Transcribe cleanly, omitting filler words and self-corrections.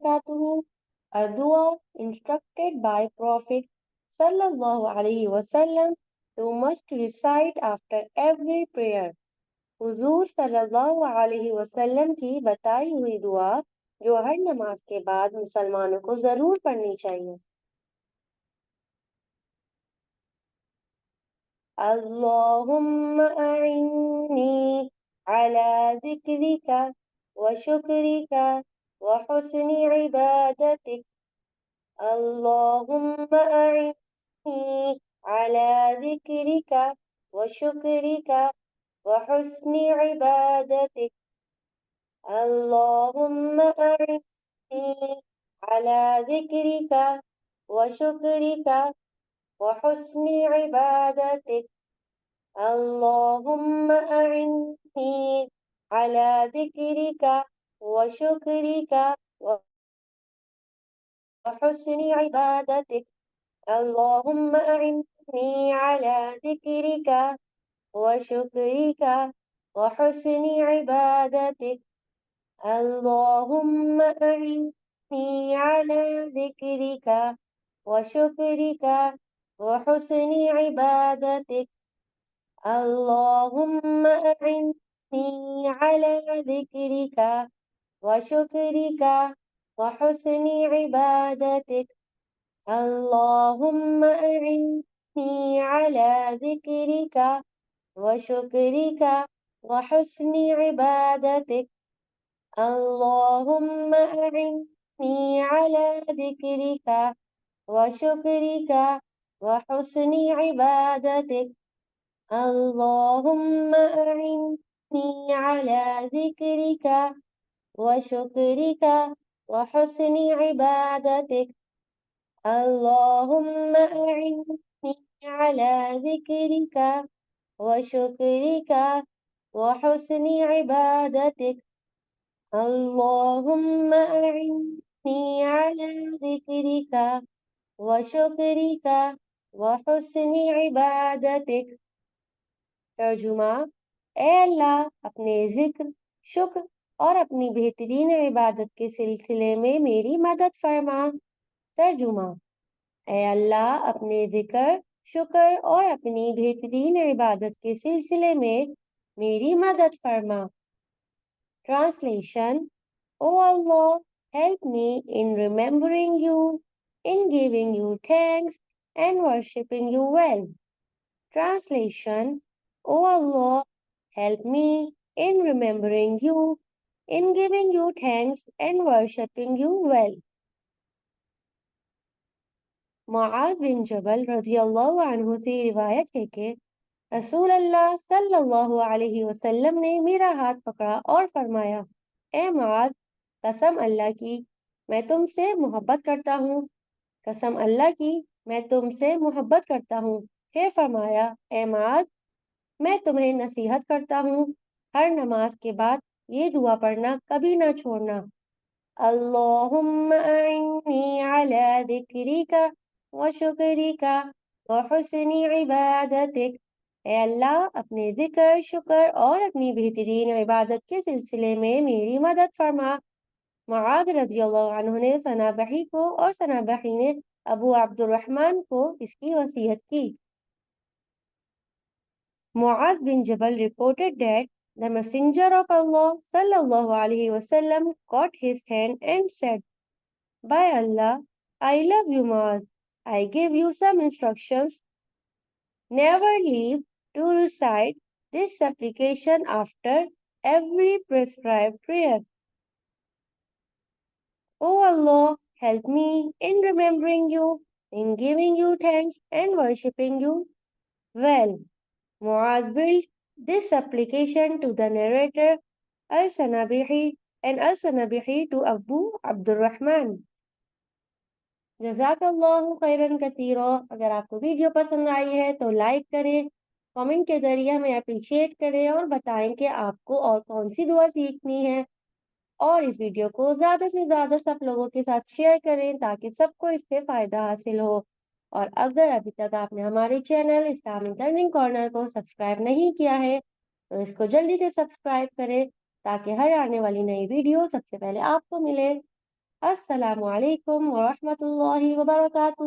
wabarakatuh. A dua instructed by Prophet sallallahu alaihi wasallam to must recite after every prayer. हुजूर सल्लल्लाहु अलैहि वसल्लम की बताई हुई दुआ जो हर नमाज के बाद मुसलमानों को जरूर पढ़नी चाहिए। अल्लाहुम्मा अइन्नी अला ज़िक्रिका व शुक्रिका व हुस्नि इबादतिक। अल्लाहुम्मा अइन्नी अला ज़िक्रिका व शुक्रिका व हुस्नि इबादतिक। अल्लाहुम्मा अइन्नी अला ज़िक्रिका व शुक्रिका व हुस्नि इबादतिक। अल्लाहुम्मा अइन्नी अला ज़िक्रिका व शुक्रिका व हुस्नि इबादतिक। अल्लाहुम्मा अइन्नी अला ज़िक्रिका व शुक्रिका व हुस्नि इबादतिक। अल्लाहुम्मा अइन्नी अला ज़िक्रिका व शुक्रिका व हुस्नि इबादतिक। अल्लाहुम्मा अइन्नी अला ज़िक्रिका व शुक्रिका व हुस्नि इबादतिक। अल्लाहुम्मा अइन्नी अला ज़िक्रिका व शुक्रिका व हुस्नि इबादतिक। अल्लाहुम्मा अइन्नी अला ज़िक्रिका व शुक्रिका व हुस्नि इबादतिक। अल्लाहुम्मा अइन्नी अला ज़िक्रिका व शुक्रिका व हुस्नि इबादतिक। अल्लाहुम्मा अइन्नी अला ज़िक्रिका व शुक्रिका व हुस्नि इबादतिक। अल्लाहुम्मा अइन्नी अला ज़िक्रिका व शुक्रिका व हुस्नि इबादतिक। तर्जुमा, ए अल्लाह अपने जिक्र, शुक्र और अपनी बेहतरीन इबादत के सिलसिले में मेरी मदद फरमा। तर्जुमा, ए अल्लाह अपने जिक्र, शुक्र और अपनी बेहतरीन इबादत के सिलसिले में मेरी मदद फरमा। Translation: O Allah, help me in remembering you, in giving you thanks and worshipping you well. Translation: O Allah, help me in remembering you, in giving you thanks and worshipping you well. Muaz बिन जबल रज़ियल्लाहु अन्हु से रिवायत है कि रसूल अल्लाह सल्लल्लाहु अलैहि वसल्लम ने मेरा हाथ पकड़ा और फरमाया, ए मुआज़, कसम अल्लाह की मैं तुमसे मोहब्बत करता हूँ। कसम अल्लाह की मैं तुमसे मोहब्बत करता हूँ। फिर फरमाया, ए मुआज़, मैं तुम्हें नसीहत करता हूँ, हर नमाज के बाद ये दुआ पढ़ना कभी ना छोड़ना। अल्लाहुम्मा अइन्नी अला ज़िक्रिका व शुक्रिका व हुस्नि इबादतिक। ए अल्लाह अपने जिक्र, शुक्र और अपनी बेहतरीन इबादत के सिलसिले में मेरी मदद फरमा। मुआज़ रज़ियल्लाहु अन्हु ने सनाबही को और सनाबही ने अबू अब्दुर्रहमान को इसकी वसीयत की। Mu'adh bin Jabal reported that the Messenger of Allah sallallahu alaihi wasallam caught his hand and said, by Allah, I love you, Mu'adh. I give you some instructions. Never leave to recite this supplication after every prescribed prayer. O Allah, help me in remembering you, in giving you thanks and worshipping you well. Muaz built this supplication to the narrator Al-Sanabihi and Al-Sanabihi to Abu Abdurrahman. जज़ाकल्लाहु खैरन कसीरा। अगर आपको video पसंद आई है तो like करें, comment के जरिए हमें appreciate करें और बताएं कि आपको और कौन सी दुआ सीखनी है। और इस वीडियो को ज़्यादा से ज़्यादा सब लोगों के साथ शेयर करें ताकि सबको इससे फ़ायदा हासिल हो। और अगर अभी तक आपने हमारे चैनल इस्लामिक लर्निंग कॉर्नर को सब्सक्राइब नहीं किया है तो इसको जल्दी से सब्सक्राइब करें ताकि हर आने वाली नई वीडियो सबसे पहले आपको मिले। अस्सलामु अलैकुम व रहमतुल्लाहि व बरकातुहू।